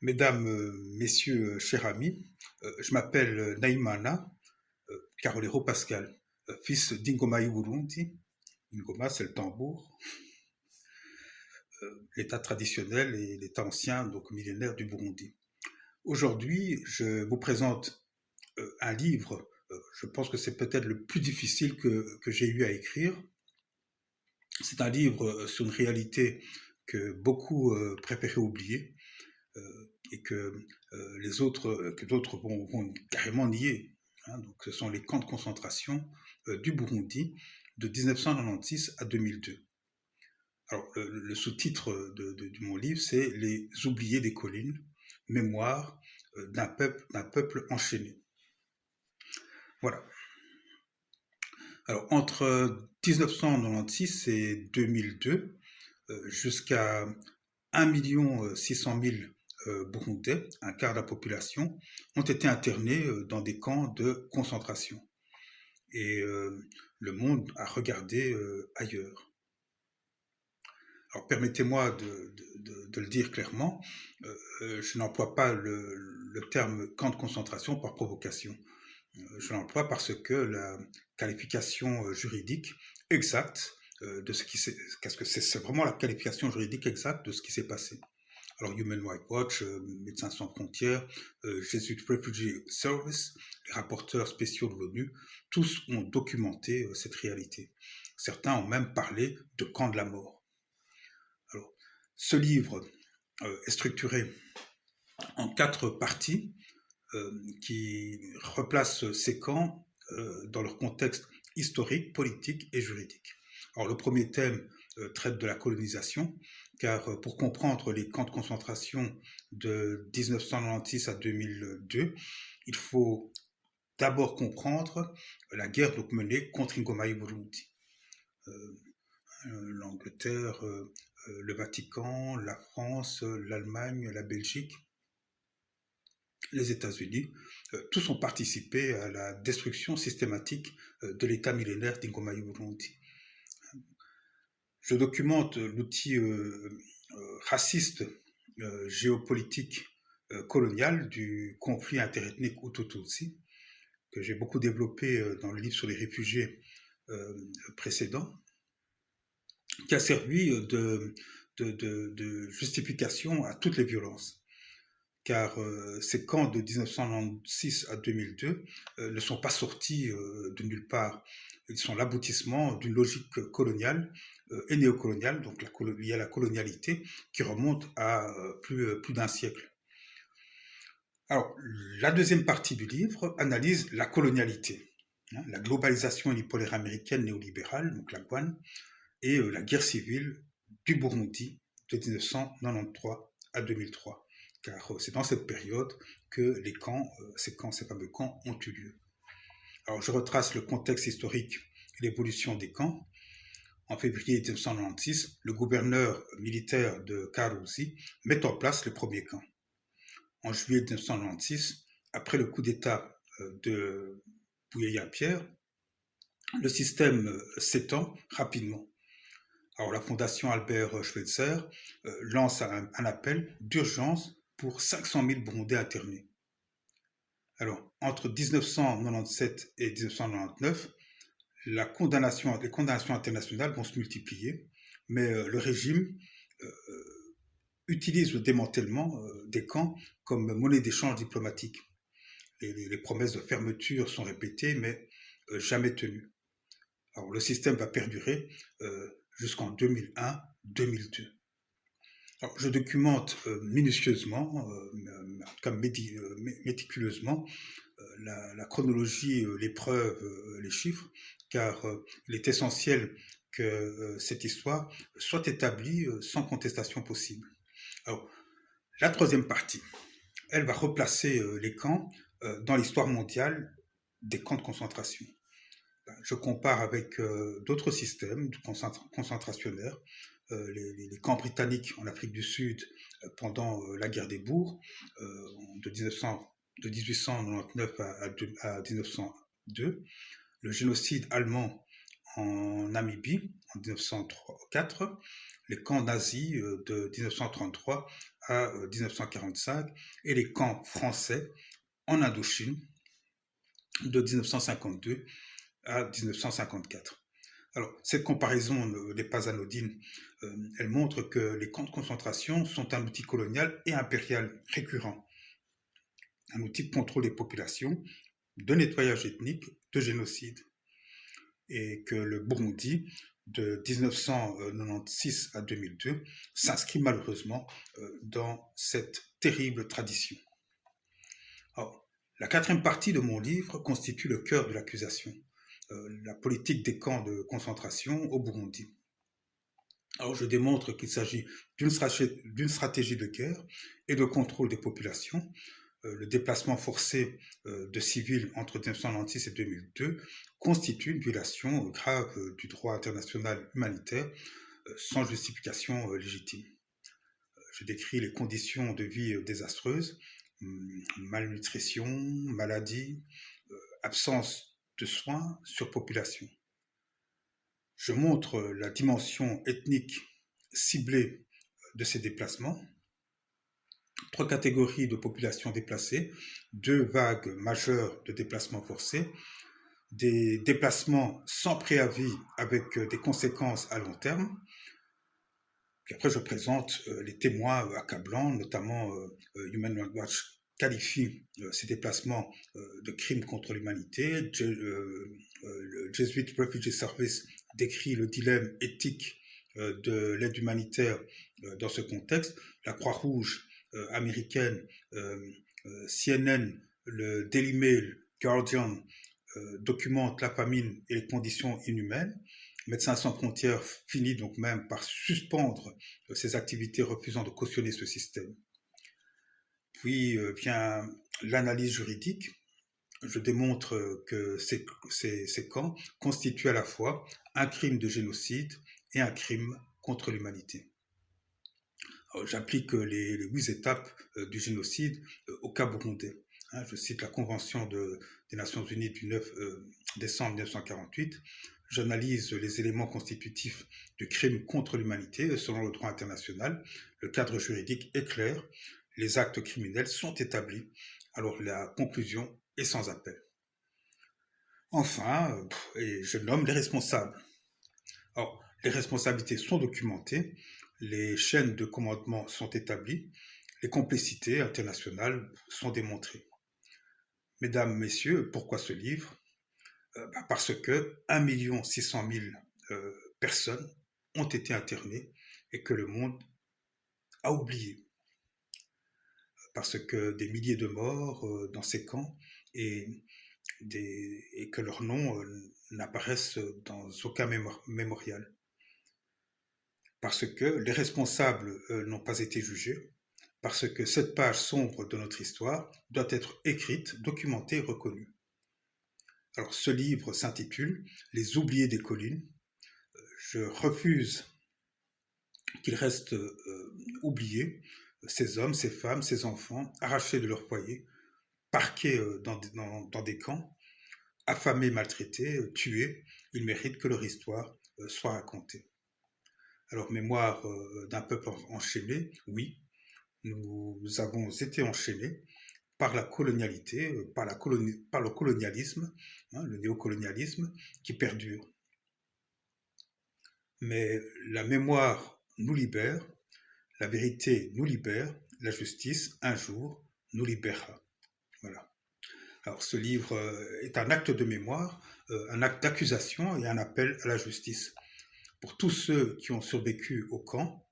Mesdames, Messieurs, chers amis, je m'appelle Naïmana Karolero Pascal, fils d'Ingoma Burundi. Ingoma, c'est le tambour, l'état traditionnel et l'état ancien, donc millénaire du Burundi. Aujourd'hui, je vous présente un livre, je pense que c'est peut-être le plus difficile que j'ai eu à écrire. C'est un livre sur une réalité que beaucoup préféraient oublier, et que d'autres vont carrément nier. Hein. Donc, ce sont les camps de concentration du Burundi de 1996 à 2002. Alors, le sous-titre de mon livre, c'est Les oubliés des collines, mémoire d'un peuple enchaîné. Voilà. Alors, entre 1996 et 2002, jusqu'à 1 600 000 Burundais, un quart de la population, ont été internés dans des camps de concentration. Et le monde a regardé ailleurs. Alors permettez-moi de le dire clairement, je n'emploie pas le terme camp de concentration par provocation. Je l'emploie parce que la qualification juridique exacte de ce qui s'est, parce que c'est vraiment la qualification juridique exacte de ce qui s'est passé. Alors Human Rights Watch, Médecins sans frontières, Jesuit Refugee Service, les rapporteurs spéciaux de l'ONU, tous ont documenté cette réalité. Certains ont même parlé de camp de la mort. Alors, ce livre est structuré en 4 parties qui replacent ces camps dans leur contexte historique, politique et juridique. Alors, le premier thème traite de la colonisation, car pour comprendre les camps de concentration de 1996 à 2002, il faut d'abord comprendre la guerre donc menée contre Ingoma Burundi. L'Angleterre, le Vatican, la France, l'Allemagne, la Belgique, les États-Unis, tous ont participé à la destruction systématique de l'État millénaire d'Ingoma Burundi. Je documente l'outil raciste, géopolitique, colonial du conflit interethnique Hutu-Tutsi, que j'ai beaucoup développé dans le livre sur les réfugiés précédent, qui a servi de justification à toutes les violences. Car ces camps de 1996 à 2002 ne sont pas sortis de nulle part. Ils sont l'aboutissement d'une logique coloniale et néocoloniale, donc liée à la colonialité, qui remonte à plus d'un siècle. Alors, la deuxième partie du livre analyse la colonialité, hein, la globalisation unipolaire américaine néolibérale, donc la GUAN, et la guerre civile du Burundi de 1993 à 2003. Car c'est dans cette période que ces fameux camps ont eu lieu. Alors je retrace le contexte historique et l'évolution des camps. En février 1996, le gouverneur militaire de Karuzi met en place le premier camp. En juillet 1996, après le coup d'État de Bouyeya Pierre, le système s'étend rapidement. Alors la Fondation Albert Schweitzer lance un appel d'urgence pour 500 000 Burundais internés. Alors, entre 1997 et 1999, les condamnations internationales vont se multiplier, mais le régime utilise le démantèlement des camps comme monnaie d'échange diplomatique. Les promesses de fermeture sont répétées, mais jamais tenues. Alors, le système va perdurer jusqu'en 2001-2002. Alors, je documente minutieusement, en tout cas méticuleusement, la chronologie, les preuves, les chiffres, car il est essentiel que cette histoire soit établie sans contestation possible. Alors, la troisième partie, elle va replacer les camps dans l'histoire mondiale des camps de concentration. Je compare avec d'autres systèmes concentrationnaires, les camps britanniques en Afrique du Sud pendant la guerre des Boers de 1899 à 1902, le génocide allemand en Namibie en 1904, les camps nazis de 1933 à 1945 et les camps français en Indochine de 1952 à 1954. Alors, cette comparaison n'est pas anodine. Elle montre que les camps de concentration sont un outil colonial et impérial récurrent, un outil de contrôle des populations, de nettoyage ethnique, de génocide. Et que le Burundi, de 1996 à 2002, s'inscrit malheureusement dans cette terrible tradition. Alors, la quatrième partie de mon livre constitue le cœur de l'accusation, la politique des camps de concentration au Burundi. Alors, je démontre qu'il s'agit d'une stratégie de guerre et de contrôle des populations. Le déplacement forcé de civils entre 1996 et 2002 constitue une violation grave du droit international humanitaire sans justification légitime. Je décris les conditions de vie désastreuses, malnutrition, maladie, absence de soins, surpopulation. Je montre la dimension ethnique ciblée de ces déplacements, 3 catégories de populations déplacées, 2 vagues majeures de déplacements forcés, des déplacements sans préavis avec des conséquences à long terme. Puis après, je présente les témoins accablants, notamment Human Rights Watch qualifie ces déplacements de crimes contre l'humanité. Le Jesuit Refugee Service décrit le dilemme éthique de l'aide humanitaire dans ce contexte. La Croix-Rouge américaine, CNN, le Daily Mail, Guardian documentent la famine et les conditions inhumaines. Médecins sans frontières finit donc même par suspendre ses activités, refusant de cautionner ce système. Puis vient l'analyse juridique. Je démontre que ces camps constituent à la fois un crime de génocide et un crime contre l'humanité. J'applique les 8 étapes du génocide au cas burundais. Je cite la Convention des Nations Unies du 9 décembre 1948. J'analyse les éléments constitutifs du crime contre l'humanité selon le droit international. Le cadre juridique est clair. Les actes criminels sont établis. Alors la conclusion est sans appel. Enfin, et je nomme les responsables. Alors, les responsabilités sont documentées. Les chaînes de commandement sont établies, les complicités internationales sont démontrées. Mesdames, Messieurs, pourquoi ce livre ? Parce que 1 600 000 personnes ont été internées et que le monde a oublié. Parce que des milliers de morts dans ces camps et que leurs noms n'apparaissent dans aucun mémorial. Parce que les responsables n'ont pas été jugés, parce que cette page sombre de notre histoire doit être écrite, documentée et reconnue. Alors ce livre s'intitule « Les oubliés des collines ». Je refuse qu'ils restent oubliés, ces hommes, ces femmes, ces enfants, arrachés de leur foyer, parqués dans des camps, affamés, maltraités, tués. Ils méritent que leur histoire soit racontée. Alors, mémoire d'un peuple enchaîné, oui, nous avons été enchaînés par la colonialité, par le colonialisme, le néocolonialisme qui perdure. Mais la mémoire nous libère, la vérité nous libère, la justice, un jour, nous libérera. Voilà. Alors, ce livre est un acte de mémoire, un acte d'accusation et un appel à la justice. Pour tous ceux qui ont survécu au camp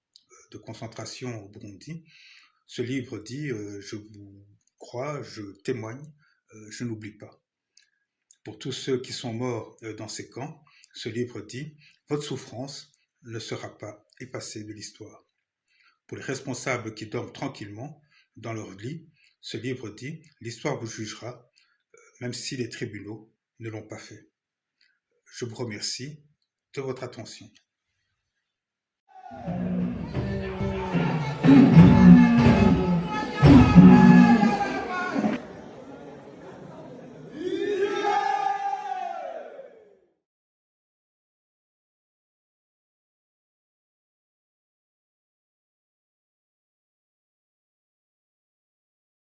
de concentration au Burundi, ce livre dit je vous crois, je témoigne, je n'oublie pas. Pour tous ceux qui sont morts dans ces camps, ce livre dit votre souffrance ne sera pas effacée de l'histoire. Pour les responsables qui dorment tranquillement dans leur lit, ce livre dit l'histoire vous jugera, même si les tribunaux ne l'ont pas fait. Je vous remercie de votre attention.